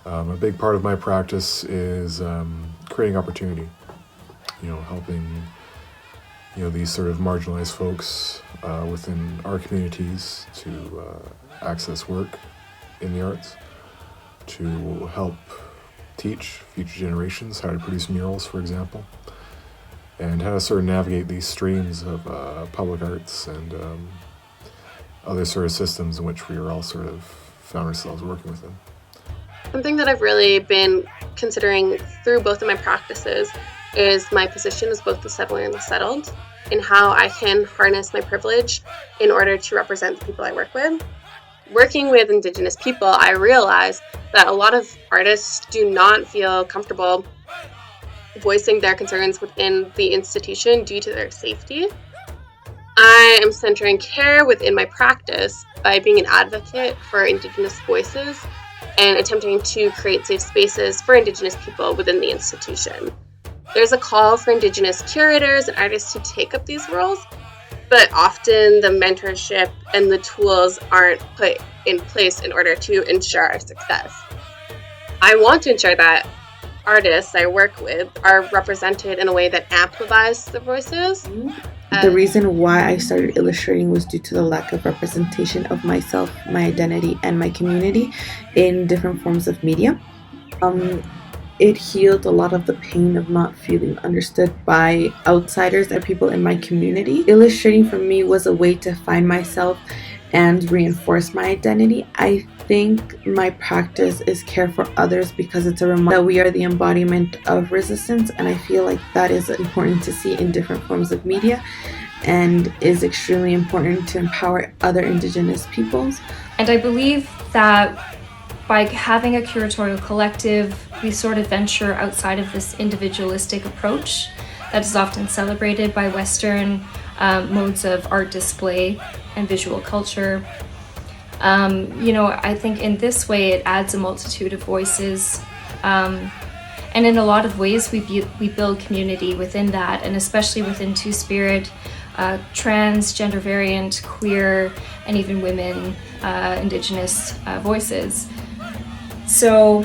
A big part of my practice is creating opportunity, helping these sort of marginalized folks within our communities to access work in the arts, to help teach future generations how to produce murals, for example, and how to sort of navigate these streams of public arts and other sort of systems in which we are all sort of found ourselves working within. Something that I've really been considering through both of my practices is my position as both the settler and the settled, and how I can harness my privilege in order to represent the people I work with. Working with Indigenous people, I realize that a lot of artists do not feel comfortable voicing their concerns within the institution due to their safety. I am centering care within my practice by being an advocate for Indigenous voices and attempting to create safe spaces for Indigenous people within the institution. There's a call for Indigenous curators and artists to take up these roles, but often the mentorship and the tools aren't put in place in order to ensure our success. I want to ensure that artists I work with are represented in a way that amplifies the voices. The reason why I started illustrating was due to the lack of representation of myself, my identity, and my community in different forms of media. It healed a lot of the pain of not feeling understood by outsiders and people in my community. Illustrating for me was a way to find myself and reinforce my identity. I think my practice is care for others because it's a reminder that we are the embodiment of resistance, and I feel like that is important to see in different forms of media and is extremely important to empower other Indigenous peoples. And I believe that by having a curatorial collective, we sort of venture outside of this individualistic approach that is often celebrated by Western modes of art display and visual culture. I think in this way it adds a multitude of voices, and in a lot of ways we build community within that, and especially within Two-Spirit, trans, gender variant, queer, and even women, Indigenous voices. So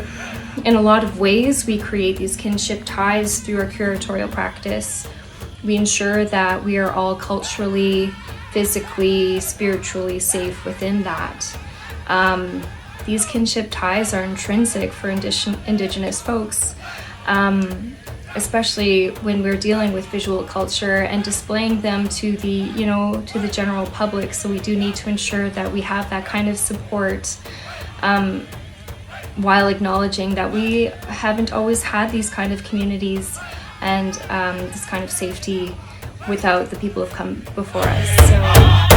in a lot of ways we create these kinship ties through our curatorial practice. We ensure that we are all culturally, physically, spiritually safe within that. These kinship ties are intrinsic for Indigenous folks, especially when we're dealing with visual culture and displaying them to the general public. So we do need to ensure that we have that kind of support, while acknowledging that we haven't always had these kind of communities and this kind of safety without the people who've come before us. So